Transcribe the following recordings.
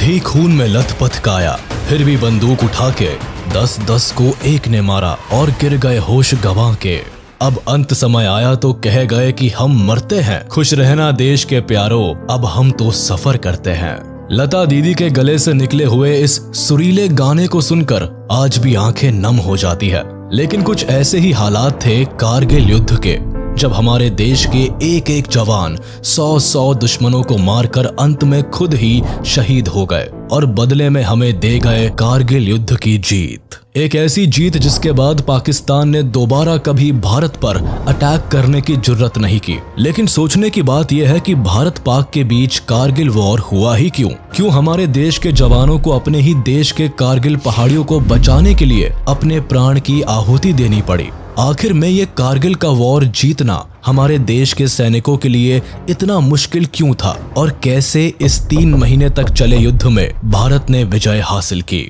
भी खून में लथपथ काया, फिर भी बंदूक उठा के 10-10 को एक ने मारा और गिर गए होश गंवा के। अब अंत समय आया तो कह गए कि हम मरते हैं, खुश रहना देश के प्यारो, अब हम तो सफर करते हैं। लता दीदी के गले से निकले हुए इस सुरीले गाने को सुनकर आज भी आंखें नम हो जाती है। लेकिन कुछ ऐसे ही हालात थे कारगिल युद्ध के, जब हमारे देश के एक एक जवान 100 दुश्मनों को मारकर अंत में खुद ही शहीद हो गए और बदले में हमें दे गए कारगिल युद्ध की जीत। एक ऐसी जीत जिसके बाद पाकिस्तान ने दोबारा कभी भारत पर अटैक करने की जुर्रत नहीं की। लेकिन सोचने की बात यह है कि भारत पाक के बीच कारगिल वॉर हुआ ही क्यों हमारे देश के जवानों को अपने ही देश के कारगिल पहाड़ियों को बचाने के लिए अपने प्राण की आहुति देनी पड़ी। आखिर में ये कारगिल का वॉर जीतना हमारे देश के सैनिकों के लिए इतना मुश्किल क्यों था और कैसे इस 3 महीने तक चले युद्ध में भारत ने विजय हासिल की।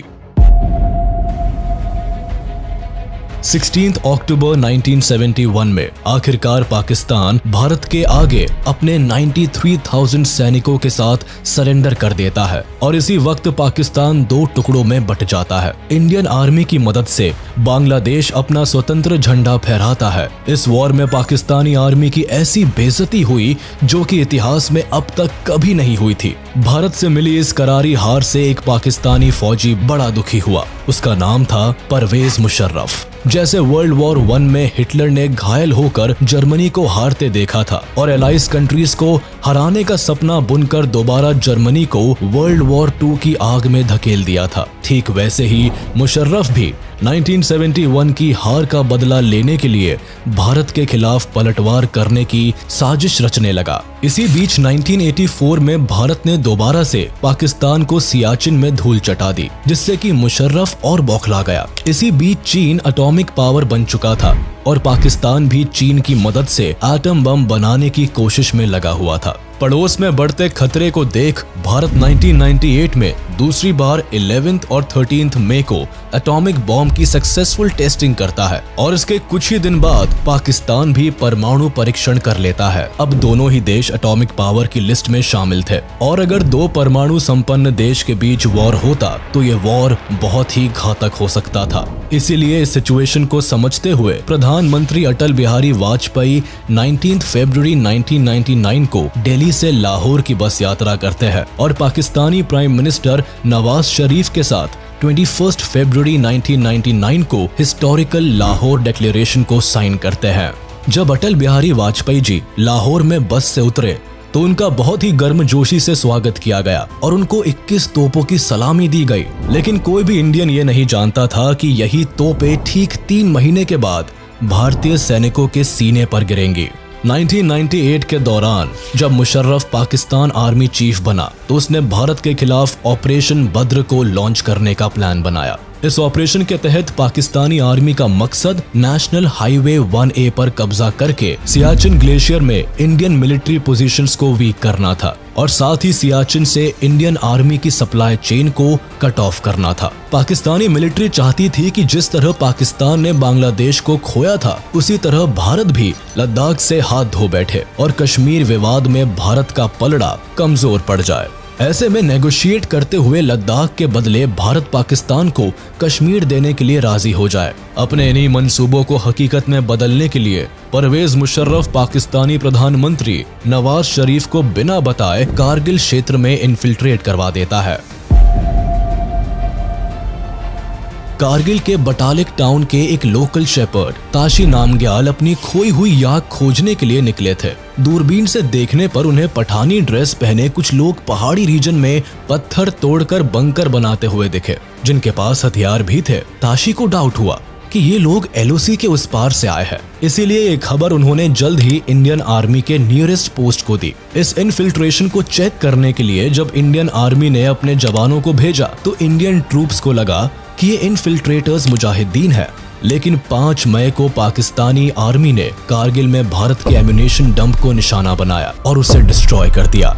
16 अक्टूबर 1971 में आखिरकार पाकिस्तान भारत के आगे अपने 93,000 सैनिकों के साथ सरेंडर कर देता है और इसी वक्त पाकिस्तान 2 टुकड़ों में बट जाता है। इंडियन आर्मी की मदद से बांग्लादेश अपना स्वतंत्र झंडा फहराता है। इस वॉर में पाकिस्तानी आर्मी की ऐसी बेइज्जती हुई जो कि इतिहास में अब तक कभी नहीं हुई थी। भारत से मिली इस करारी हार से एक पाकिस्तानी फौजी बड़ा दुखी हुआ। उसका नाम था परवेज मुशर्रफ। जैसे वर्ल्ड वॉर 1 में हिटलर ने घायल होकर जर्मनी को हारते देखा था और एलाइज कंट्रीज को हराने का सपना बुनकर दोबारा जर्मनी को वर्ल्ड वॉर 2 की आग में धकेल दिया था, ठीक वैसे ही मुशर्रफ भी 1971 की हार का बदला लेने के लिए भारत के खिलाफ पलटवार करने की साजिश रचने लगा। इसी बीच 1984 में भारत ने दोबारा से पाकिस्तान को सियाचिन में धूल चटा दी, जिससे कि मुशर्रफ और बौखला गया। इसी बीच चीन एटॉमिक पावर बन चुका था और पाकिस्तान भी चीन की मदद से एटम बम बनाने की कोशिश में लगा हुआ था। पड़ोस में बढ़ते खतरे को देख भारत 1998 में दूसरी बार 11 और 13 मई को एटॉमिक बॉम्ब की सक्सेसफुल टेस्टिंग करता है और इसके कुछ ही दिन बाद पाकिस्तान भी परमाणु परीक्षण कर लेता है। अब दोनों ही देश एटॉमिक पावर की लिस्ट में शामिल थे और अगर 2 परमाणु संपन्न देश के बीच वॉर होता तो ये वॉर बहुत ही घातक हो सकता था। इसीलिए इस सिचुएशन को समझते हुए प्रधानमंत्री अटल बिहारी वाजपेयी 19 फरवरी 1999 को दिल्ली से लाहौर की बस यात्रा करते हैं और पाकिस्तानी प्राइम मिनिस्टर नवाज शरीफ के साथ 21 फरवरी 1999 को हिस्टोरिकल लाहौर डिक्लेरेशन को साइन करते हैं। जब अटल बिहारी वाजपेयी जी लाहौर में बस से उतरे तो उनका बहुत ही गर्मजोशी से स्वागत किया गया और उनको 21 तोपों की सलामी दी गई। लेकिन कोई भी इंडियन ये नहीं जानता था कि यही तोपें ठीक 3 महीने के बाद भारतीय सैनिकों के सीने पर गिरेंगी। 1998 के दौरान जब मुशर्रफ पाकिस्तान आर्मी चीफ बना तो उसने भारत के खिलाफ ऑपरेशन बद्र को लॉन्च करने का प्लान बनाया। इस ऑपरेशन के तहत पाकिस्तानी आर्मी का मकसद नेशनल हाईवे 1A पर कब्जा करके सियाचिन ग्लेशियर में इंडियन मिलिट्री पोजीशंस को वीक करना था और साथ ही सियाचिन से इंडियन आर्मी की सप्लाई चेन को कट ऑफ करना था। पाकिस्तानी मिलिट्री चाहती थी कि जिस तरह पाकिस्तान ने बांग्लादेश को खोया था उसी तरह भारत भी लद्दाख से हाथ धो बैठे और कश्मीर विवाद में भारत का पलड़ा कमजोर पड़ जाए। ऐसे में नेगोशिएट करते हुए लद्दाख के बदले भारत पाकिस्तान को कश्मीर देने के लिए राजी हो जाए। अपने इन्हीं मंसूबों को हकीकत में बदलने के लिए परवेज मुशर्रफ पाकिस्तानी प्रधानमंत्री नवाज शरीफ को बिना बताए कारगिल क्षेत्र में इन्फिल्ट्रेट करवा देता है। कारगिल के बटालिक टाउन के एक लोकल शेपर्ड ताशी नामग्याल अपनी खोई हुई याक खोजने के लिए निकले थे। दूरबीन से देखने पर उन्हें पठानी ड्रेस पहने कुछ लोग पहाड़ी रीजन में पत्थर तोड़कर बंकर बनाते हुए दिखे, जिनके पास हथियार भी थे। ताशी को डाउट हुआ कि ये लोग LOC के उस पार से आए हैं, इसीलिए ये खबर उन्होंने जल्द ही इंडियन आर्मी के नियरेस्ट पोस्ट को दी। इस इन्फिल्ट्रेशन को चेक करने के लिए जब इंडियन आर्मी ने अपने जवानों को भेजा तो इंडियन ट्रूप्स को लगा कि ये इन्फिल्ट्रेटर्स मुजाहिदीन है। लेकिन 5 मई को पाकिस्तानी आर्मी ने कारगिल में भारत के एम्यूनेशन डंप को निशाना बनाया और उसे डिस्ट्रॉय कर दिया।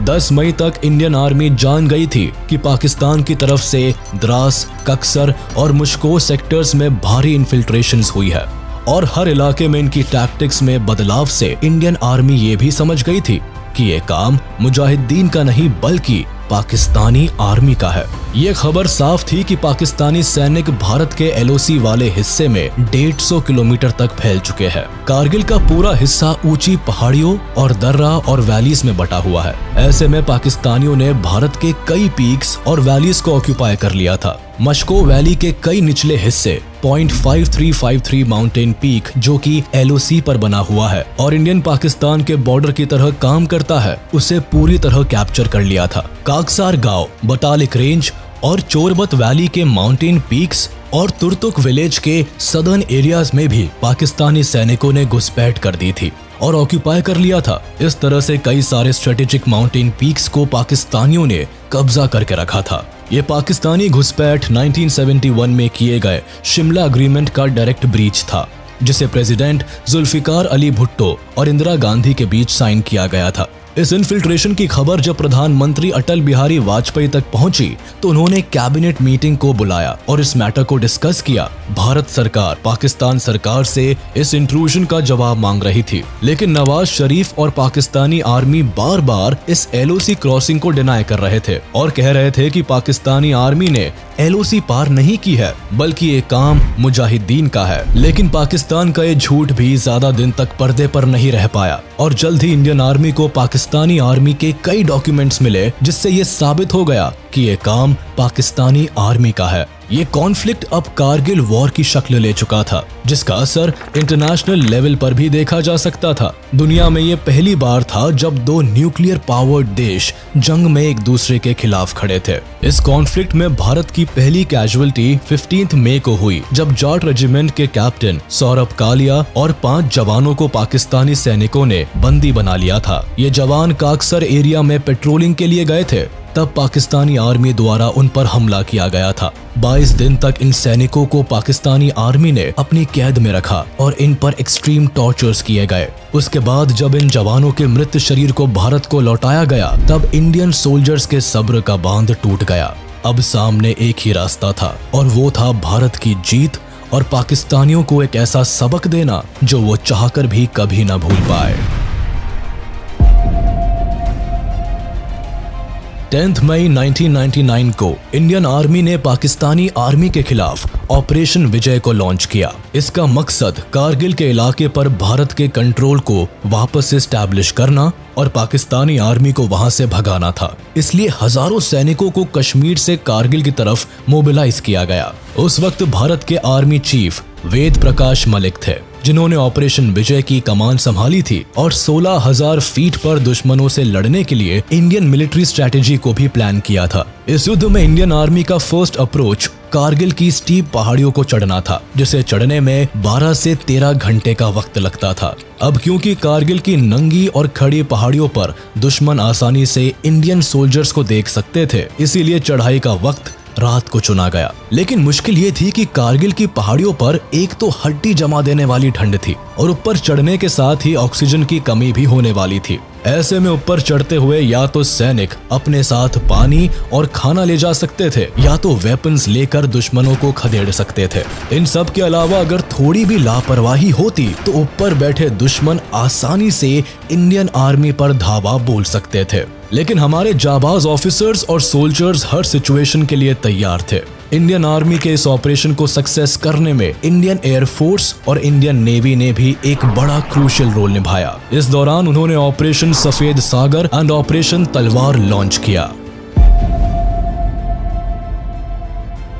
10 मई तक इंडियन आर्मी जान गई थी कि पाकिस्तान की तरफ से द्रास, कक्सर और मुश्को सेक्टर्स में भारी इन्फिल्ट्रेशंस हुई है और हर इलाके में इनकी टैक्टिक्स में बदलाव से इंडियन आर्मी ये भी समझ गई थी कि ये काम मुजाहिदीन का नहीं बल्कि पाकिस्तानी आर्मी का है। ये खबर साफ थी कि पाकिस्तानी सैनिक भारत के एलओसी वाले हिस्से में 150 किलोमीटर तक फैल चुके हैं। कारगिल का पूरा हिस्सा ऊंची पहाड़ियों और दर्रा और वैलीज में बटा हुआ है। ऐसे में पाकिस्तानियों ने भारत के कई पीक्स और वैलीज को ऑक्यूपाई कर लिया था। मशको वैली के कई निचले हिस्से 0.5353 माउंटेन पीक, जो कि एलओसी पर बना हुआ है और इंडियन पाकिस्तान के बॉर्डर की तरह काम करता है, उसे पूरी तरह कैप्चर कर लिया था। काकसार गांव, बटालिक रेंज और चोरबत वैली के माउंटेन पीक्स और तुर्तुक विलेज के सदर्न एरियाज में भी पाकिस्तानी सैनिकों ने घुसपैठ कर दी थी और ऑक्यूपाई कर लिया था। इस तरह से कई सारे स्ट्रेटेजिक माउंटेन पीक्स को पाकिस्तानियों ने कब्जा करके रखा था। ये पाकिस्तानी घुसपैठ 1971 में किए गए शिमला अग्रीमेंट का डायरेक्ट ब्रीच था, जिसे प्रेसिडेंट जुल्फिकार अली भुट्टो और इंदिरा गांधी के बीच साइन किया गया था। इस इन्फिल्ट्रेशन की खबर जब प्रधानमंत्री अटल बिहारी वाजपेयी तक पहुंची तो उन्होंने कैबिनेट मीटिंग को बुलाया और इस मैटर को डिस्कस किया। भारत सरकार पाकिस्तान सरकार से इस इंट्रूजन का जवाब मांग रही थी, लेकिन नवाज शरीफ और पाकिस्तानी आर्मी बार बार इस एलओसी क्रॉसिंग को डिनाई कर रहे थे और कह रहे थे कि पाकिस्तानी आर्मी ने एलओसी पार नहीं की है, बल्कि ये काम मुजाहिदीन का है। लेकिन पाकिस्तान का ये झूठ भी ज्यादा दिन तक पर्दे पर नहीं रह पाया और जल्द ही इंडियन आर्मी को पाकिस्तानी आर्मी के कई डॉक्यूमेंट्स मिले, जिससे ये साबित हो गया कि ये काम पाकिस्तानी आर्मी का है। ये कॉन्फ्लिक्ट अब कारगिल वॉर की शक्ल ले चुका था, जिसका असर इंटरनेशनल लेवल पर भी देखा जा सकता था। दुनिया में ये पहली बार था जब दो न्यूक्लियर पावर्ड देश जंग में एक दूसरे के खिलाफ खड़े थे। इस कॉन्फ्लिक्ट में भारत की पहली कैजुअलिटी 15 मई को हुई, जब जाट रेजिमेंट के कैप्टन सौरभ कालिया और 5 जवानों को पाकिस्तानी सैनिकों ने बंदी बना लिया था। ये जवान काकसर एरिया में पेट्रोलिंग के लिए गए थे, तब पाकिस्तानी आर्मी द्वारा उन पर हमला किया गया था। 22 दिन तक इन सैनिकों को पाकिस्तानी आर्मी ने अपनी कैद में रखा और इन पर एक्सट्रीम टॉर्चर्स किए गए। उसके बाद जब इन जवानों के मृत शरीर को भारत को लौटाया गया, तब इंडियन सोल्जर्स के सब्र का बांध टूट गया। अब सामने एक ही रास्ता था और वो था भारत की जीत और पाकिस्तानियों को एक ऐसा सबक देना जो वो चाहकर भी कभी न भूल पाए। 10 मई 1999 को इंडियन आर्मी ने पाकिस्तानी आर्मी के खिलाफ ऑपरेशन विजय को लॉन्च किया। इसका मकसद कारगिल के इलाके पर भारत के कंट्रोल को वापस एस्टैब्लिश करना और पाकिस्तानी आर्मी को वहां से भगाना था। इसलिए हजारों सैनिकों को कश्मीर से कारगिल की तरफ मोबिलाइज किया गया। उस वक्त भारत के आर्मी चीफ वेद प्रकाश मलिक थे, जिन्होंने ऑपरेशन विजय की कमान संभाली थी और 16,000 फीट पर दुश्मनों से लड़ने के लिए इंडियन मिलिट्री स्ट्रेटेजी को भी प्लान किया था। इस युद्ध में इंडियन आर्मी का फर्स्ट अप्रोच कारगिल की स्टीप पहाड़ियों को चढ़ना था, जिसे चढ़ने में 12 से 13 घंटे का वक्त लगता था। अब क्योंकि कारगिल की नंगी और खड़ी पहाड़ियों पर दुश्मन आसानी से इंडियन सोल्जर्स को देख सकते थे, इसीलिए चढ़ाई का वक्त रात को चुना गया। लेकिन मुश्किल ये थी कि कारगिल की पहाड़ियों पर एक तो हड्डी जमा देने वाली ठंड थी और ऊपर चढ़ने के साथ ही ऑक्सीजन की कमी भी होने वाली थी। ऐसे में ऊपर चढ़ते हुए या तो सैनिक अपने साथ पानी और खाना ले जा सकते थे, या तो वेपन्स लेकर दुश्मनों को खदेड़ सकते थे। इन सब के अलावा अगर थोड़ी भी लापरवाही होती तो ऊपर बैठे दुश्मन आसानी से इंडियन आर्मी पर धावा बोल सकते थे। लेकिन हमारे जाबाज ऑफिसर्स और सोल्जर्स हर सिचुएशन के लिए तैयार थे। इंडियन आर्मी के इस ऑपरेशन को सक्सेस करने में इंडियन एयरफोर्स और इंडियन नेवी ने भी एक बड़ा क्रूशियल रोल निभाया। इस दौरान उन्होंने ऑपरेशन सफेद सागर एंड ऑपरेशन तलवार लॉन्च किया।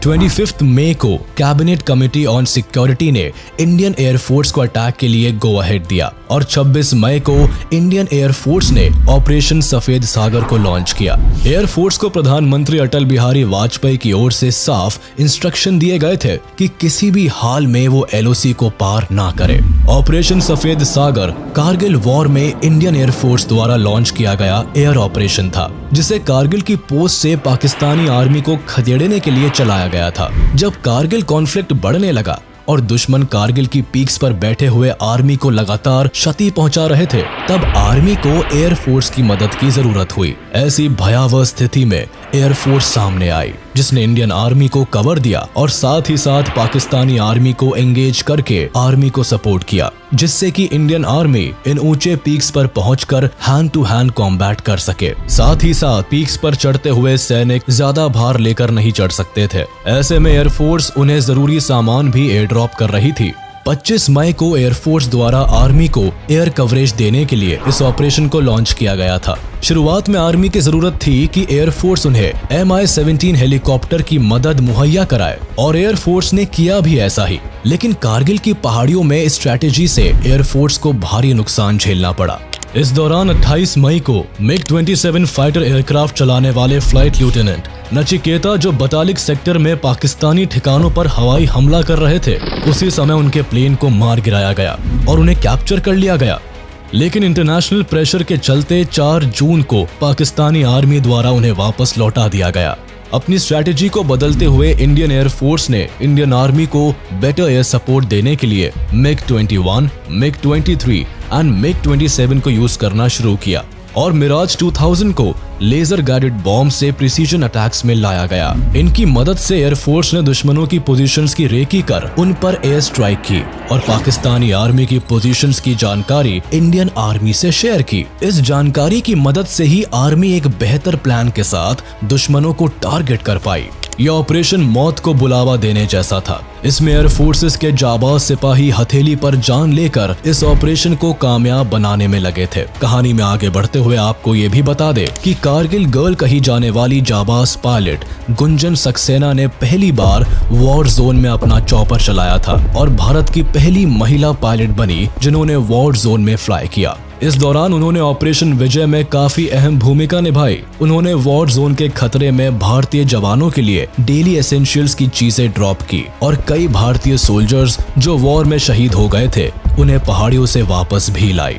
25 मई को कैबिनेट कमेटी ऑन सिक्योरिटी ने इंडियन एयरफोर्स को अटैक के लिए गो अहेड दिया और 26 मई को इंडियन एयरफोर्स ने ऑपरेशन सफेद सागर को लॉन्च किया। एयरफोर्स को प्रधानमंत्री अटल बिहारी वाजपेयी की ओर से साफ इंस्ट्रक्शन दिए गए थे कि किसी भी हाल में वो एलओसी को पार ना करे। ऑपरेशन सफेद सागर कारगिल वॉर में इंडियन एयरफोर्स द्वारा लॉन्च किया गया एयर ऑपरेशन था, जिसे कारगिल की पोस्ट से पाकिस्तानी आर्मी को खदेड़ने के लिए चलाया गया था। जब कारगिल कॉन्फ्लिक्ट बढ़ने लगा और दुश्मन कारगिल की पीक्स पर बैठे हुए आर्मी को लगातार क्षति पहुंचा रहे थे, तब आर्मी को एयरफोर्स की मदद की जरूरत हुई। ऐसी भयावह स्थिति में एयरफोर्स सामने आई, जिसने इंडियन आर्मी को कवर दिया और साथ ही साथ पाकिस्तानी आर्मी को एंगेज करके आर्मी को सपोर्ट किया, जिससे कि इंडियन आर्मी इन ऊंचे पीक्स पर पहुंचकर हैंड टू हैंड कॉम्बैट कर सके। साथ ही साथ पीक्स पर चढ़ते हुए सैनिक ज्यादा भार लेकर नहीं चढ़ सकते थे। ऐसे में एयरफोर्स उन्हें जरूरी सामान भी एयर ड्रॉप कर रही थी। 25 मई को एयरफोर्स द्वारा आर्मी को एयर कवरेज देने के लिए इस ऑपरेशन को लॉन्च किया गया था। शुरुआत में आर्मी की जरूरत थी कि एयरफोर्स उन्हें MI-17 हेलीकॉप्टर की मदद मुहैया कराए और एयरफोर्स ने किया भी ऐसा ही। लेकिन कारगिल की पहाड़ियों में इस स्ट्रैटेजी से एयरफोर्स को भारी नुकसान झेलना पड़ा। इस दौरान 28 मई को MiG-27 फाइटर एयरक्राफ्ट चलाने वाले फ्लाइट लेफ्टिनेंट नचिकेता, जो बतालिक सेक्टर में पाकिस्तानी ठिकानों पर हवाई हमला कर रहे थे, उसी समय उनके प्लेन को मार गिराया गया और उन्हें कैप्चर कर लिया गया। लेकिन इंटरनेशनल प्रेशर के चलते 4 जून को पाकिस्तानी आर्मी द्वारा उन्हें वापस लौटा दिया गया। अपनी स्ट्रैटेजी को बदलते हुए इंडियन एयरफोर्स ने इंडियन आर्मी को बेटर एयर सपोर्ट देने के लिए MiG-21, MiG-23 एंड MiG-27 को यूज करना शुरू किया और मिराज 2000 को लेजर गाइडेड बॉम्ब से प्रिसीजन अटैक्स में लाया गया। इनकी मदद से एयरफोर्स ने दुश्मनों की पोजीशंस की रेकी कर उन पर एयर स्ट्राइक की और पाकिस्तानी आर्मी की पोजीशंस की जानकारी इंडियन आर्मी से शेयर की। इस जानकारी की मदद से ही आर्मी एक बेहतर प्लान के साथ दुश्मनों को टारगेट कर पाई। यह ऑपरेशन मौत को बुलावा देने जैसा था। इसमें एयर फोर्सेस के जाबाज सिपाही हथेली पर जान लेकर इस ऑपरेशन को कामयाब बनाने में लगे थे। कहानी में आगे बढ़ते हुए आपको ये भी बता दे कि कारगिल गर्ल कही जाने वाली जाबाज पायलट गुंजन सक्सेना ने पहली बार वॉर जोन में अपना चॉपर चलाया था और भारत की पहली महिला पायलट बनी जिन्होंने वॉर जोन में फ्लाई किया। इस दौरान उन्होंने ऑपरेशन विजय में काफी अहम भूमिका निभाई। उन्होंने वॉर जोन के खतरे में भारतीय जवानों के लिए डेली एसेंशियल्स की चीजें ड्रॉप की और कई भारतीय सोल्जर्स जो वॉर में शहीद हो गए थे उन्हें पहाड़ियों से वापस भी लाई।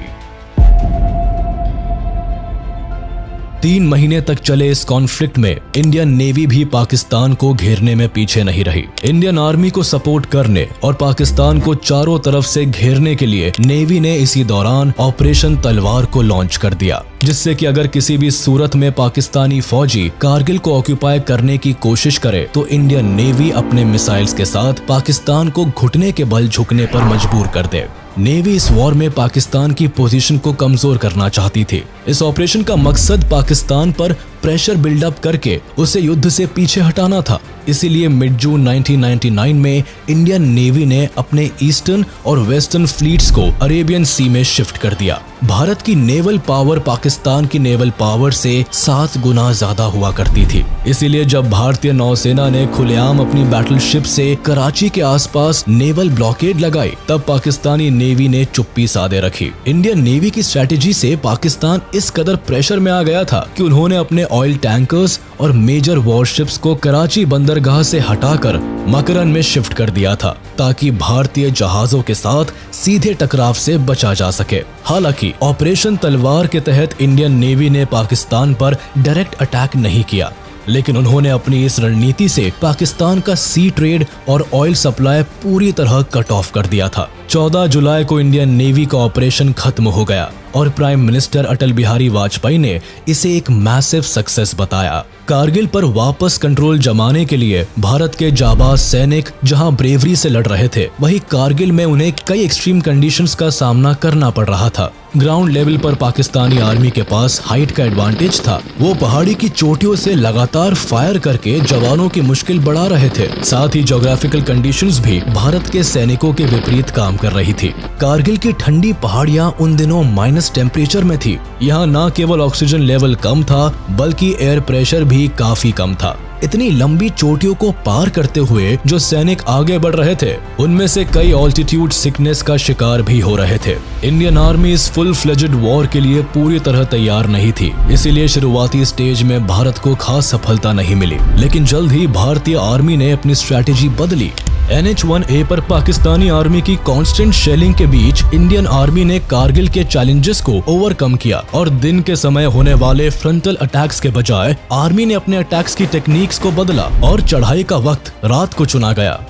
3 महीने तक चले इस कॉन्फ्लिक्ट में इंडियन नेवी भी पाकिस्तान को घेरने में पीछे नहीं रही। इंडियन आर्मी को सपोर्ट करने और पाकिस्तान को चारों तरफ से घेरने के लिए नेवी ने इसी दौरान ऑपरेशन तलवार को लॉन्च कर दिया, जिससे कि अगर किसी भी सूरत में पाकिस्तानी फौजी कारगिल को ऑक्यूपाई करने की कोशिश करे तो इंडियन नेवी अपने मिसाइल्स के साथ पाकिस्तान को घुटने के बल झुकने पर मजबूर कर दे। नेवी इस वॉर में पाकिस्तान की पोजीशन को कमजोर करना चाहती थी। इस ऑपरेशन का मकसद पाकिस्तान पर प्रेशर बिल्डअप करके उसे युद्ध से पीछे हटाना था। इसीलिए मिड जून 1999 में इंडियन नेवी ने अपने ईस्टर्न और वेस्टर्न फ्लीट्स को अरेबियन सी में शिफ्ट कर दिया। भारत की नेवल पावर पाकिस्तान की नेवल पावर से 7 गुना ज्यादा हुआ करती थी। इसीलिए जब भारतीय नौसेना ने खुलेआम अपनी बैटलशिप से कराची के आसपास नेवल ब्लॉकेड लगाई, तब पाकिस्तानी नेवी ने चुप्पी साधे रखी। इंडियन नेवी की स्ट्रैटेजी से पाकिस्तान इस कदर प्रेशर में आ गया था कि उन्होंने अपने ऑयल टैंकर्स और मेजर वॉरशिप्स को कराची बंदरगाह से हटाकर मकरन में शिफ्ट कर दिया था, ताकि भारतीय जहाजों के साथ सीधे टकराव से बचा जा सके। हालांकि ऑपरेशन तलवार के तहत इंडियन नेवी ने पाकिस्तान पर डायरेक्ट अटैक नहीं किया, लेकिन उन्होंने अपनी इस रणनीति से पाकिस्तान का सी ट्रेड और ऑयल सप्लाई पूरी तरह कट ऑफ कर दिया था। 14 जुलाई को इंडियन नेवी का ऑपरेशन खत्म हो गया और प्राइम मिनिस्टर अटल बिहारी वाजपेयी ने इसे एक मैसिव सक्सेस बताया। कारगिल पर वापस कंट्रोल जमाने के लिए भारत के जाबाज सैनिक जहां ब्रेवरी से लड़ रहे थे, वहीं कारगिल में उन्हें कई एक्सट्रीम कंडीशंस का सामना करना पड़ रहा था। ग्राउंड लेवल पर पाकिस्तानी आर्मी के पास हाइट का एडवांटेज था। वो पहाड़ी की चोटियों से लगातार फायर करके जवानों की मुश्किल बढ़ा रहे थे। साथ ही ज्योग्राफिकल कंडीशंस भी भारत के सैनिकों के विपरीत काम कर रही थी। कारगिल की ठंडी पहाड़ियां उन दिनों माइनस टेम्परेचर में थी। यहाँ न केवल ऑक्सीजन लेवल कम था, बल्कि एयर प्रेशर भी काफी कम था। इतनी लंबी चोटियों को पार करते हुए जो सैनिक आगे बढ़ रहे थे, उनमें से कई ऑल्टीट्यूड सिकनेस का शिकार भी हो रहे थे। इंडियन आर्मी इस फुल फ्लेजेड वॉर के लिए पूरी तरह तैयार नहीं थी, इसीलिए शुरुआती स्टेज में भारत को खास सफलता नहीं मिली। लेकिन जल्द ही भारतीय आर्मी ने अपनी स्ट्रैटेजी बदली। NH-1A पर पाकिस्तानी आर्मी की कांस्टेंट शेलिंग के बीच इंडियन आर्मी ने कारगिल के चैलेंजेस को ओवरकम किया और दिन के समय होने वाले फ्रंटल अटैक्स के बजाय आर्मी ने अपने अटैक्स की टेक्निक्स को बदला और चढ़ाई का वक्त रात को चुना गया।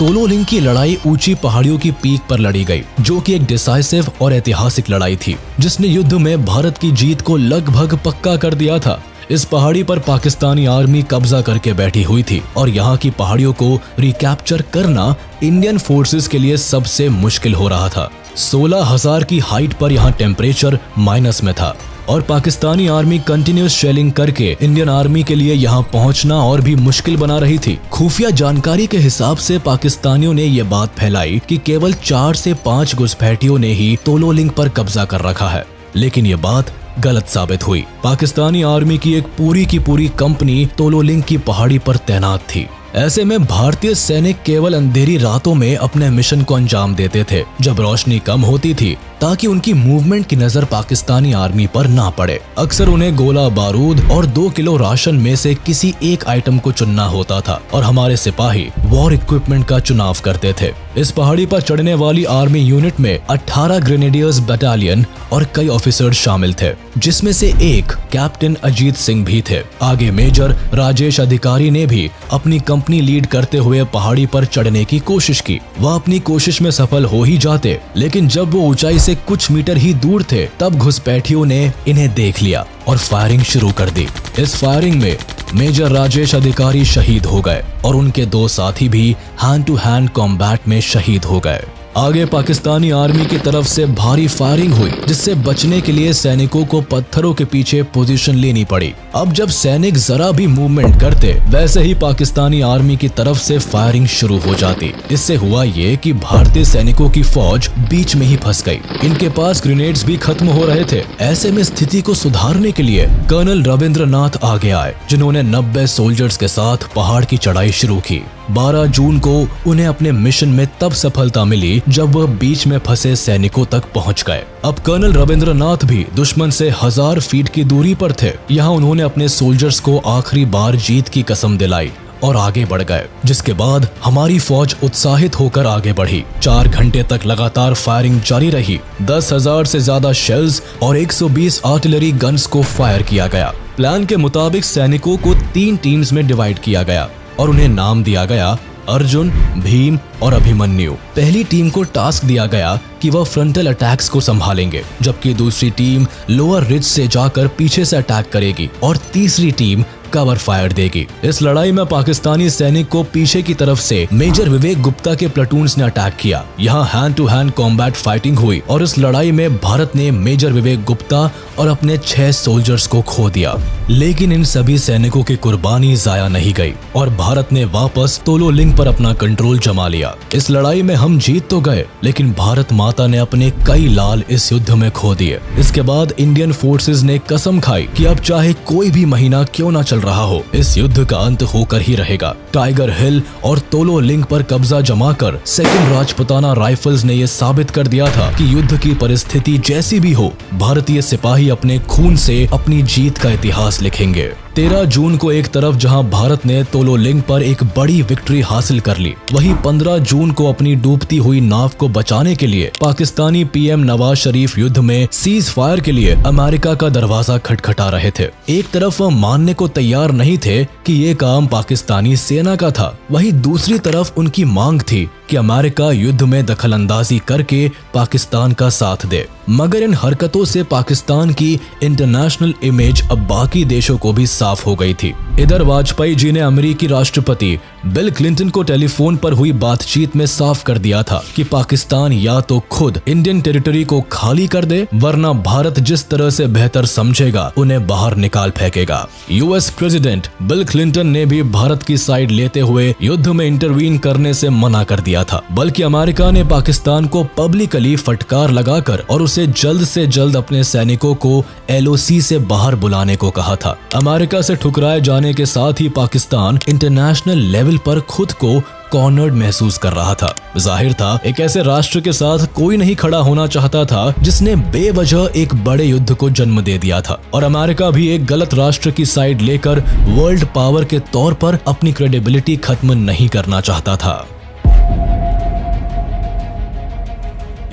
तोलोलिंग की लड़ाई ऊंची पहाड़ियों की पीक पर लड़ी गई, जो कि एक डिसाइसिव और ऐतिहासिक लड़ाई थी जिसने युद्ध में भारत की जीत को लगभग पक्का कर दिया था। इस पहाड़ी पर पाकिस्तानी आर्मी कब्जा करके बैठी हुई थी और यहाँ की पहाड़ियों को रिकैप्चर करना इंडियन फोर्सेस के लिए सबसे मुश्किल हो रहा था। 16,000 की हाइट पर यहाँ टेम्परेचर माइनस में था और पाकिस्तानी आर्मी कंटिन्यूस शेलिंग करके इंडियन आर्मी के लिए यहाँ पहुंचना और भी मुश्किल बना रही थी। खुफिया जानकारी के हिसाब से पाकिस्तानियों ने ये बात फैलाई कि केवल 4 से 5 घुसपैठियों ने ही तोलोलिंग पर कब्जा कर रखा है, लेकिन ये बात गलत साबित हुई। पाकिस्तानी आर्मी की एक पूरी की पूरी कंपनी तोलोलिंग की पहाड़ी पर तैनात थी। ऐसे में भारतीय सैनिक केवल अंधेरी रातों में अपने मिशन को अंजाम देते थे जब रोशनी कम होती थी, ताकि उनकी मूवमेंट की नजर पाकिस्तानी आर्मी पर ना पड़े। अक्सर उन्हें गोला बारूद और 2 किलो राशन में से किसी एक आइटम को चुनना होता था और हमारे सिपाही वॉर इक्विपमेंट का चुनाव करते थे। इस पहाड़ी पर चढ़ने वाली आर्मी यूनिट में 18 ग्रेनेडियर्स बटालियन और कई ऑफिसर्स शामिल थे, जिसमें से एक कैप्टन अजीत सिंह भी थे। आगे मेजर राजेश अधिकारी ने भी अपनी कंपनी लीड करते हुए पहाड़ी पर चढ़ने की कोशिश की। वह अपनी कोशिश में सफल हो ही जाते, लेकिन जब वो ऊंचाई से कुछ मीटर ही दूर थे तब घुसपैठियों ने इन्हें देख लिया और फायरिंग शुरू कर दी। इस फायरिंग में मेजर राजेश अधिकारी शहीद हो गए और उनके 2 साथी भी हैंड टू हैंड कॉम्बैट में शहीद हो गए। आगे पाकिस्तानी आर्मी की तरफ से भारी फायरिंग हुई, जिससे बचने के लिए सैनिकों को पत्थरों के पीछे पोजीशन लेनी पड़ी। अब जब सैनिक जरा भी मूवमेंट करते, वैसे ही पाकिस्तानी आर्मी की तरफ से फायरिंग शुरू हो जाती। इससे हुआ ये कि भारतीय सैनिकों की फौज बीच में ही फंस गई। इनके पास ग्रेनेड्स भी खत्म हो रहे थे। ऐसे में स्थिति को सुधारने के लिए कर्नल रविंद्रनाथ आगे आए, जिन्होंने 90 सोल्जर्स के साथ पहाड़ की चढ़ाई शुरू की। 12 जून को उन्हें अपने मिशन में तब सफलता मिली जब वह बीच में फंसे सैनिकों तक पहुंच गए। अब कर्नल रविंद्रनाथ भी दुश्मन से 1000 फीट की दूरी पर थे। यहाँ उन्होंने अपने सोल्जर्स को आखिरी बार जीत की कसम दिलाई और आगे बढ़ गए, जिसके बाद हमारी फौज उत्साहित होकर आगे बढ़ी। 4 घंटे तक लगातार फायरिंग जारी रही। 10,000 से ज्यादा शेल्स और 120 आर्टिलरी गन्स को फायर किया गया। प्लान के मुताबिक सैनिकों को 3 टीम्स में डिवाइड किया गया और उन्हें नाम दिया गया अर्जुन, भीम और अभिमन्यु। पहली टीम को टास्क दिया गया कि वह फ्रंटल अटैक्स को संभालेंगे, जबकि दूसरी टीम लोअर रिज से जाकर पीछे से अटैक करेगी और तीसरी टीम कवर फायर देगी। इस लड़ाई में पाकिस्तानी सैनिक को पीछे की तरफ से मेजर विवेक गुप्ता के प्लाटून्स ने अटैक किया। यहाँ hand to hand combat fighting हुई और इस लड़ाई में भारत ने मेजर विवेक गुप्ता और अपने 6 सोल्जर्स को खो दिया। लेकिन इन सभी सैनिकों की कुर्बानी जाया नहीं गई और भारत ने वापस तोलोलिंग पर अपना कंट्रोल जमा लिया। इस लड़ाई में हम जीत तो गए, लेकिन भारत माता ने अपने कई लाल इस युद्ध में खो दिए। इसके बाद इंडियन फोर्सेस ने कसम खाई कि अब चाहे कोई भी महीना क्यों ना चल रहा हो, इस युद्ध का अंत होकर ही रहेगा। टाइगर हिल और तोलोलिंग पर कब्जा जमाकर सेकंड राजपुताना राइफल्स ने यह साबित कर दिया था कि युद्ध की परिस्थिति जैसी भी हो, भारतीय सिपाही अपने खून से अपनी जीत का इतिहास लिखेंगे। 13 जून को एक तरफ जहां भारत ने तोलोलिंग पर एक बड़ी विक्ट्री हासिल कर ली, वहीं 15 जून को अपनी डूबती हुई नाव को बचाने के लिए पाकिस्तानी पीएम नवाज शरीफ युद्ध में सीज फायर के लिए अमेरिका का दरवाजा खटखटा रहे थे। एक तरफ वह मानने को तैयार नहीं थे कि ये काम पाकिस्तानी सेना का था, वहीं दूसरी तरफ उनकी मांग थी कि अमेरिका युद्ध में दखलंदाजी करके पाकिस्तान का साथ दे। मगर इन हरकतों से पाकिस्तान की इंटरनेशनल इमेज अब बाकी देशों को भी साफ हो गई थी। इधर वाजपेयी जी ने अमेरिकी राष्ट्रपति बिल क्लिंटन को टेलीफोन पर हुई बातचीत में साफ कर दिया था कि पाकिस्तान या तो खुद इंडियन टेरिटरी को खाली कर दे, वरना भारत जिस तरह से बेहतर समझेगा उन्हें बाहर निकाल फेंकेगा। यूएस प्रेसिडेंट बिल क्लिंटन ने भी भारत की साइड लेते हुए युद्ध में इंटरवीन करने से मना कर दिया था, बल्कि अमेरिका ने पाकिस्तान को पब्लिकली फटकार लगाकर और उसे जल्द से जल्द अपने सैनिकों को एलओसी से बाहर बुलाने को कहा था। अमेरिका से ठुकराए जाने के साथ ही पाकिस्तान इंटरनेशनल लेवल पर खुद को कॉर्नर्ड महसूस कर रहा था। जाहिर था एक ऐसे राष्ट्र के साथ कोई नहीं खड़ा होना चाहता था जिसने बेवजह एक बड़े युद्ध को जन्म दे दिया था, और अमेरिका भी एक गलत राष्ट्र की साइड लेकर वर्ल्ड पावर के तौर पर अपनी क्रेडिबिलिटी खत्म नहीं करना चाहता था।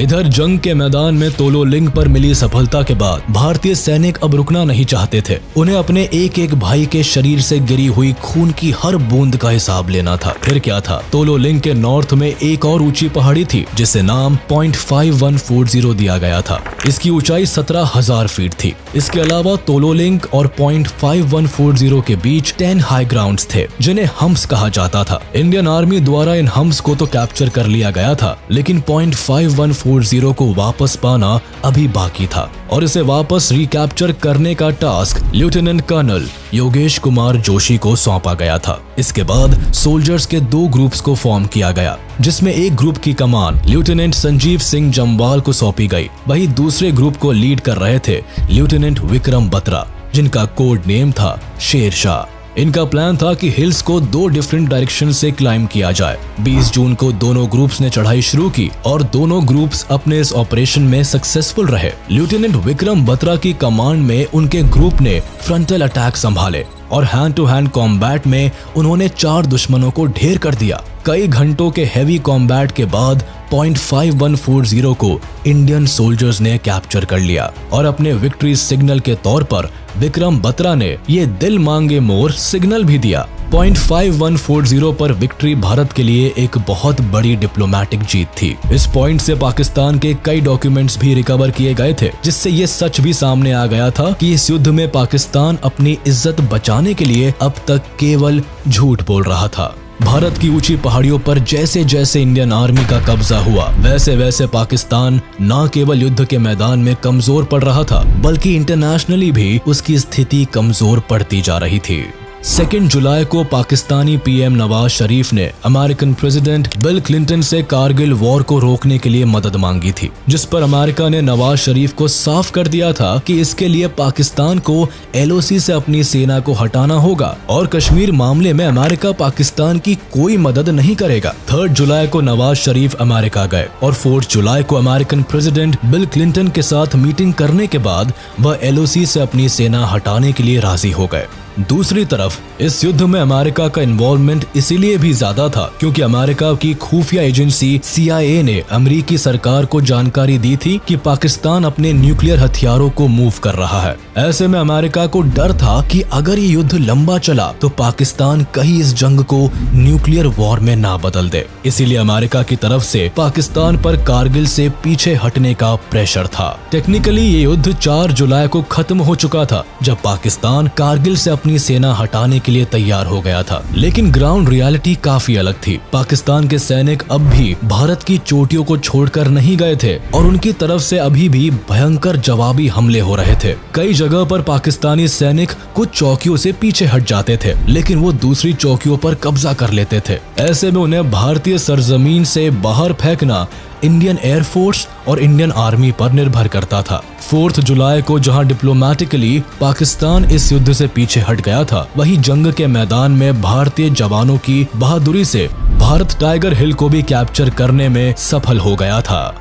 इधर जंग के मैदान में तोलोलिंग पर मिली सफलता के बाद भारतीय सैनिक अब रुकना नहीं चाहते थे। उन्हें अपने एक एक भाई के शरीर से गिरी हुई खून की हर बूंद का हिसाब लेना था। फिर क्या था, तोलोलिंग के नॉर्थ में एक और ऊंची पहाड़ी थी जिसे नाम पॉइंट 5140 दिया गया था। इसकी ऊंचाई 17,000 फीट थी। इसके अलावा तोलोलिंग और पॉइंट 5140 के बीच 10 हाई ग्राउंड्स थे जिन्हें हम्प्स कहा जाता था। इंडियन आर्मी द्वारा इन हम्प्स को तो कैप्चर कर लिया गया था, लेकिन पॉइंट 5140 को वापस पाना अभी बाकी था और इसे वापस रिकैप्चर करने का task lieutenant colonel Yogesh Kumar Joshi को सौंपा गया था। इसके बाद सोल्जर्स के 2 ग्रुप्स को फॉर्म किया गया, जिसमें एक ग्रुप की कमान लेफ्टिनेंट संजीव सिंह जम्वाल को सौंपी गई। वहीं दूसरे ग्रुप को लीड कर रहे थे लेफ्टिनेंट विक्रम बत्रा, जिनका कोड नेम था शेरशाह। इनका प्लान था कि हिल्स को 2 डिफरेंट डायरेक्शन से क्लाइम किया जाए। 20 जून को दोनों ग्रुप्स ने चढ़ाई शुरू की और दोनों ग्रुप्स अपने इस ऑपरेशन में सक्सेसफुल रहे। लेफ्टिनेंट विक्रम बत्रा की कमांड में उनके ग्रुप ने फ्रंटल अटैक संभाले और हैंड टू हैंड कॉम्बैट में उन्होंने 4 दुश्मनों को ढेर कर दिया। कई घंटों के हैवी कॉम्बैट के बाद पॉइंट 5140 को इंडियन सोल्जर्स ने कैप्चर कर लिया और अपने विक्ट्री सिग्नल के तौर पर विक्रम बत्रा ने ये दिल मांगे मोर सिग्नल भी दिया। पॉइंट 5140 पर विक्ट्री भारत के लिए एक बहुत बड़ी डिप्लोमेटिक जीत थी। इस पॉइंट से पाकिस्तान के कई डॉक्यूमेंट्स भी रिकवर किए गए थे, जिससे ये सच भी सामने आ गया था कि इस युद्ध में पाकिस्तान अपनी इज्जत बचाने के लिए अब तक केवल झूठ बोल रहा था। भारत की ऊंची पहाड़ियों पर जैसे जैसे इंडियन आर्मी का कब्जा हुआ, वैसे वैसे पाकिस्तान न केवल युद्ध के मैदान में कमजोर पड़ रहा था, बल्कि इंटरनेशनली भी उसकी स्थिति कमजोर पड़ती जा रही थी। 2 जुलाई को पाकिस्तानी पीएम नवाज शरीफ ने अमेरिकन प्रेसिडेंट बिल क्लिंटन से कारगिल वॉर को रोकने के लिए मदद मांगी थी, जिस पर अमेरिका ने नवाज शरीफ को साफ कर दिया था कि इसके लिए पाकिस्तान को LOC से अपनी सेना को हटाना होगा और कश्मीर मामले में अमेरिका पाकिस्तान की कोई मदद नहीं करेगा। 3 जुलाई को नवाज शरीफ अमेरिका गए और 4 जुलाई को अमेरिकन प्रेसिडेंट बिल क्लिंटन के साथ मीटिंग करने के बाद वह LOC से अपनी सेना हटाने के लिए राजी हो गए। दूसरी तरफ इस युद्ध में अमेरिका का इन्वॉल्वमेंट इसीलिए भी ज्यादा था क्योंकि अमेरिका की खुफिया एजेंसी CIA ने अमेरिकी सरकार को जानकारी दी थी कि पाकिस्तान अपने न्यूक्लियर हथियारों को मूव कर रहा है। ऐसे में अमेरिका को डर था कि अगर ये युद्ध लंबा चला तो पाकिस्तान कहीं इस जंग को न्यूक्लियर वॉर में ना बदल दे। इसीलिए अमेरिका की तरफ से पाकिस्तान पर कारगिल से पीछे हटने का प्रेशर था। टेक्निकली ये युद्ध 4 जुलाई को खत्म हो चुका था, जब पाकिस्तान कारगिल से अपनी सेना हटाने के लिए तैयार हो गया था। लेकिन ग्राउंड रियलिटी काफी अलग थी। पाकिस्तान के सैनिक अब भी भारत की चोटियों को छोड़कर नहीं गए थे और उनकी तरफ से अभी भी भयंकर जवाबी हमले हो रहे थे। कई जगह पर पाकिस्तानी सैनिक कुछ चौकियों से पीछे हट जाते थे, लेकिन वो दूसरी चौकियों पर कब्जा कर लेते थे। ऐसे में उन्हें भारतीय सरजमीन से बाहर फेंकना इंडियन एयरफोर्स और इंडियन आर्मी पर निर्भर करता था। 4 जुलाई को जहां डिप्लोमेटिकली पाकिस्तान इस युद्ध से पीछे हट गया था, वहीं जंग के मैदान में भारतीय जवानों की बहादुरी से भारत टाइगर हिल को भी कैप्चर करने में सफल हो गया था।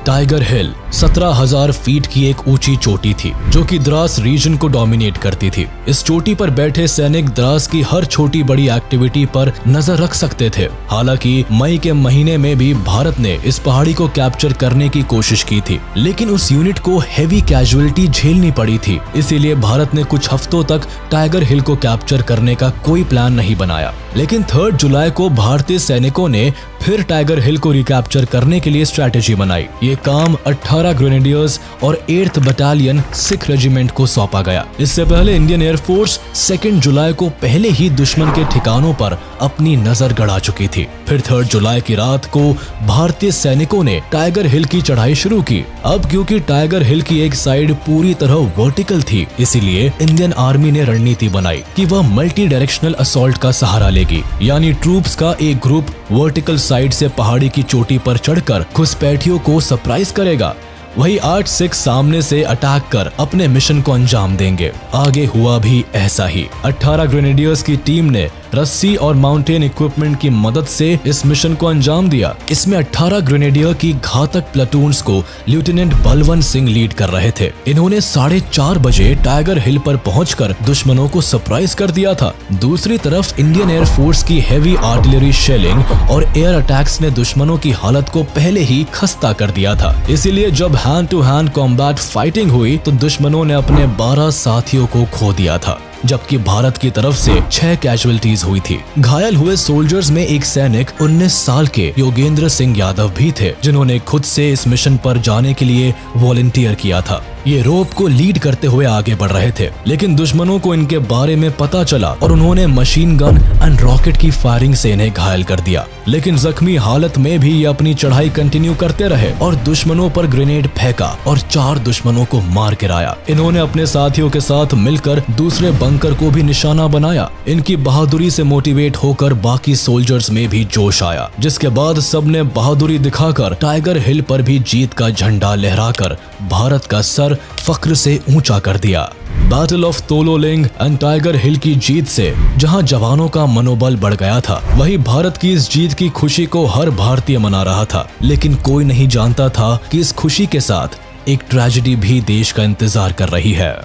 टाइगर हिल 17,000 फीट की एक ऊंची चोटी थी जो कि द्रास रीजन को डोमिनेट करती थी। इस चोटी पर बैठे सैनिक द्रास की हर छोटी बड़ी एक्टिविटी पर नजर रख सकते थे। हालांकि मई के महीने में भी भारत ने इस पहाड़ी को कैप्चर करने की कोशिश की थी, लेकिन उस यूनिट को हेवी कैजुअलिटी झेलनी पड़ी थी। इसीलिए भारत ने कुछ हफ्तों तक टाइगर हिल को कैप्चर करने का कोई प्लान नहीं बनाया। लेकिन 3 जुलाई को भारतीय सैनिकों ने फिर टाइगर हिल को रिकैप्चर करने के लिए स्ट्रैटेजी बनाई। ये काम 18 ग्रेनेडियर्स और 8th बटालियन सिख रेजिमेंट को सौंपा गया। इससे पहले इंडियन एयरफोर्स 2 जुलाई को पहले ही दुश्मन के ठिकानों पर अपनी नजर गड़ा चुकी थी। फिर 3 जुलाई की रात को भारतीय सैनिकों ने टाइगर हिल की चढ़ाई शुरू की। अब क्योंकि टाइगर हिल की एक साइड पूरी तरह वर्टिकल थी, इसीलिए इंडियन आर्मी ने रणनीति बनाई कि वह मल्टी डायरेक्शनल असॉल्ट का सहारा लेगी, यानी ट्रूप्स का एक ग्रुप वर्टिकल साइड से पहाड़ी की चोटी पर चढ़कर घुसपैठियों को सरप्राइज करेगा, वही 8 सिख सामने से अटैक कर अपने मिशन को अंजाम देंगे। आगे हुआ भी ऐसा ही। 18 ग्रेनेडियर्स की टीम ने रस्सी और माउंटेन इक्विपमेंट की मदद से इस मिशन को अंजाम दिया। इसमें 18 ग्रेनेडियर की घातक प्लाटून्स को लेफ्टिनेंट बलवंत सिंह लीड कर रहे थे। इन्होंने 4:30 बजे टाइगर हिल पर पहुंचकर दुश्मनों को सरप्राइज कर दिया था। दूसरी तरफ इंडियन एयरफोर्स की हेवी आर्टिलरी शेलिंग और एयर अटैक्स ने दुश्मनों की हालत को पहले ही खस्ता कर दिया था। इसीलिए जब hand to hand combat fighting हुई तो दुश्मनों ने अपने 12 साथियों को खो दिया था, जबकि भारत की तरफ से 6 कैजुअलिटीज हुई थी। घायल हुए सोल्जर्स में एक सैनिक 19 साल के योगेंद्र सिंह यादव भी थे, जिन्होंने खुद से इस मिशन पर जाने के लिए वॉलंटियर किया था। ये रोप को लीड करते हुए आगे बढ़ रहे थे, लेकिन दुश्मनों को इनके बारे में पता चला और उन्होंने मशीन गन एंड रॉकेट की फायरिंग से इन्हें घायल कर दिया। लेकिन जख्मी हालत में भी ये अपनी चढ़ाई कंटिन्यू करते रहे और दुश्मनों पर ग्रेनेड फेंका और 4 दुश्मनों को मार गिराया। इन्होंने अपने साथियों के साथ मिलकर दूसरे बंकर को भी निशाना बनाया। इनकी बहादुरी से मोटिवेट होकर बाकी सोल्जर्स में भी जोश आया, जिसके बाद सबने बहादुरी दिखाकर टाइगर हिल पर भी जीत का झंडा लहराकर भारत का सर फख्र से ऊंचा कर दिया। Battle of Tololing and Tiger Hill की जीत से जहां जवानों का मनोबल बढ़ गया था, वहीं भारत की इस जीत की खुशी को हर भारतीय मना रहा था। लेकिन कोई नहीं जानता था कि इस खुशी के साथ एक ट्रेजेडी भी देश का इंतजार कर रही है।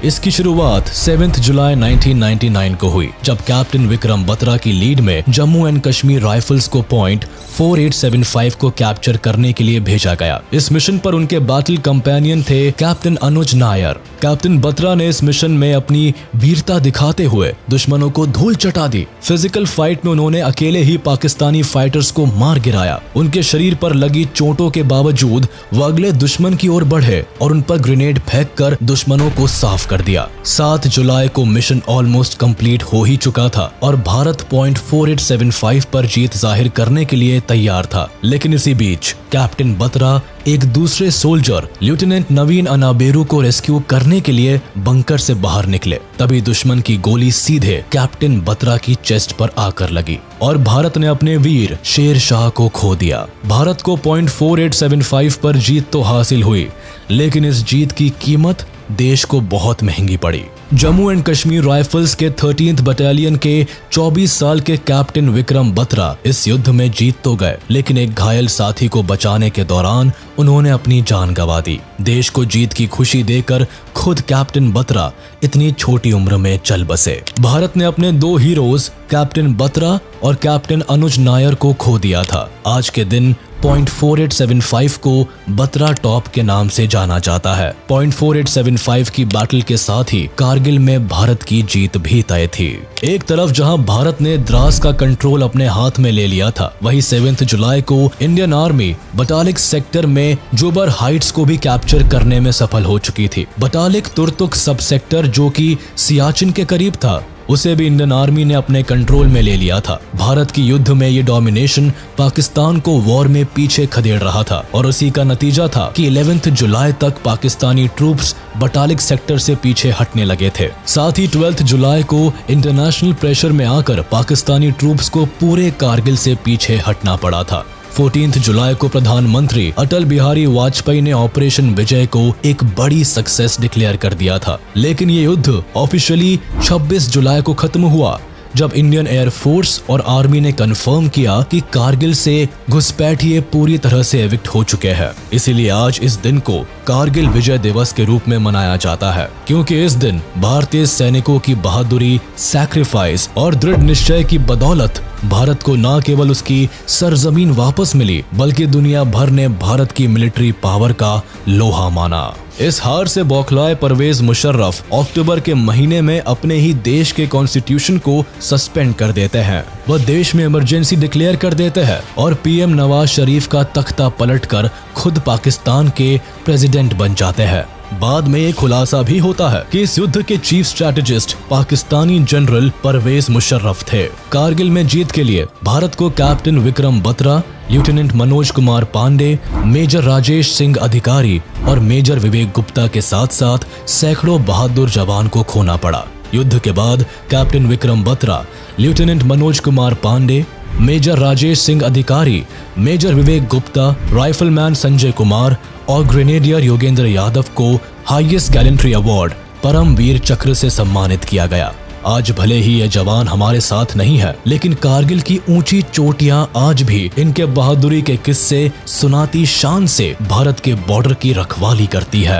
इसकी शुरुआत 7 जुलाई 1999 को हुई, जब कैप्टन विक्रम बत्रा की लीड में जम्मू एंड कश्मीर राइफल्स को पॉइंट 4875 को कैप्चर करने के लिए भेजा गया। इस मिशन पर उनके बैटल कंपेनियन थे कैप्टन अनुज नायर। कैप्टन बत्रा ने इस मिशन में अपनी वीरता दिखाते हुए दुश्मनों को धूल चटा दी। फिजिकल फाइट में उन्होंने अकेले ही पाकिस्तानी फाइटर्स को मार गिराया। उनके शरीर पर लगी चोटों के बावजूद वो अगले दुश्मन की ओर बढ़े और उन पर ग्रेनेड फेंककर दुश्मनों को साफ कर दिया। 7 जुलाई को मिशन ऑलमोस्ट कंप्लीट हो ही चुका था और भारत पॉइंट 4875 पर जीत जाहिर करने के लिए तैयार था। लेकिन इसी बीच कैप्टन बत्रा एक दूसरे सोल्जर लेफ्टिनेंट नवीन अनाबेरू को रेस्क्यू करने के लिए बंकर से बाहर निकले। तभी दुश्मन की गोली सीधे कैप्टन बत्रा की चेस्ट पर आकर लगी और भारत ने अपने वीर शेर शाह को खो दिया। भारत को पॉइंट 4875 पर जीत तो हासिल हुई, लेकिन इस जीत की कीमत देश को बहुत महंगी पड़ी। जम्मू एंड कश्मीर राइफल्स के 13th बटालियन के 24 साल के कैप्टन विक्रम बत्रा इस युद्ध में जीत तो गए, लेकिन एक घायल साथी को बचाने के दौरान उन्होंने अपनी जान गंवा दी। देश को जीत की खुशी देकर खुद कैप्टन बत्रा इतनी छोटी उम्र में चल बसे। भारत ने अपने 2 हीरोज कैप्टन बत्रा और कैप्टन अनुज नायर को खो दिया था। आज के दिन पॉइंट 4875 को बत्रा टॉप के नाम से जाना जाता है। पॉइंट 4875 की बैटल के साथ ही कारगिल में भारत की जीत भी तय थी। एक तरफ जहां भारत ने द्रास का कंट्रोल अपने हाथ में ले लिया था, वहीं 7 जुलाई को इंडियन आर्मी बटालिक सेक्टर में जोबर हाइट्स को भी कैप्चर करने में सफल हो चुकी थी। बटालिक तुर्तुक सब सेक्टर जो कि सियाचिन के करीब था, उसे भी इंडियन आर्मी ने अपने कंट्रोल में ले लिया था। भारत की युद्ध में ये डोमिनेशन पाकिस्तान को वॉर में पीछे खदेड़ रहा था और उसी का नतीजा था कि 11 जुलाई तक पाकिस्तानी ट्रूप्स बटालिक सेक्टर से पीछे हटने लगे थे। साथ ही 12 जुलाई को इंटरनेशनल प्रेशर में आकर पाकिस्तानी ट्रूप्स को पूरे कारगिल से पीछे हटना पड़ा था। 14 जुलाई को प्रधानमंत्री अटल बिहारी वाजपेयी ने ऑपरेशन विजय को एक बड़ी सक्सेस डिक्लेयर कर दिया था। लेकिन ये युद्ध ऑफिशियली 26 जुलाई को खत्म हुआ, जब इंडियन एयरफोर्स और आर्मी ने कंफर्म किया कि कारगिल से घुसपैठिए पूरी तरह से एविक्ट हो चुके हैं। इसीलिए आज इस दिन को कारगिल विजय दिवस के रूप में मनाया जाता है, क्योंकि इस दिन भारतीय सैनिकों की बहादुरी, सैक्रिफाइस और दृढ़ निश्चय की बदौलत भारत को न केवल उसकी सरजमीन वापस मिली, बल्कि दुनिया भर ने भारत की मिलिट्री पावर का लोहा माना। इस हार से बौखलाए परवेज मुशर्रफ अक्टूबर के महीने में अपने ही देश के कॉन्स्टिट्यूशन को सस्पेंड कर देते हैं। वह देश में इमरजेंसी डिक्लेयर कर देते हैं और पीएम नवाज शरीफ का तख्ता पलटकर खुद पाकिस्तान के प्रेसिडेंट बन जाते हैं। बाद में एक खुलासा भी होता है कि इस युद्ध के chief strategist Pakistani general Parvez Musharraf थे। कारगिल में जीत के लिए भारत को captain Vikram Batra, lieutenant Manoj Kumar Pande, major Rajesh Singh Adhikari और मेजर विवेक गुप्ता के साथ साथ सैकड़ों बहादुर जवान को खोना पड़ा। युद्ध के बाद captain Vikram Batra, lieutenant Manoj Kumar Pande, major Rajesh Singh Adhikari, major Vivek Gupta, rifleman Sanjay Kumar और ग्रेनेडियर योगेंद्र यादव को हाईएस्ट गैलेंट्री अवार्ड परमवीर चक्र से सम्मानित किया गया। आज भले ही ये जवान हमारे साथ नहीं है, लेकिन कारगिल की ऊंची चोटियां आज भी इनके बहादुरी के किस्से सुनाती शान से भारत के बॉर्डर की रखवाली करती है।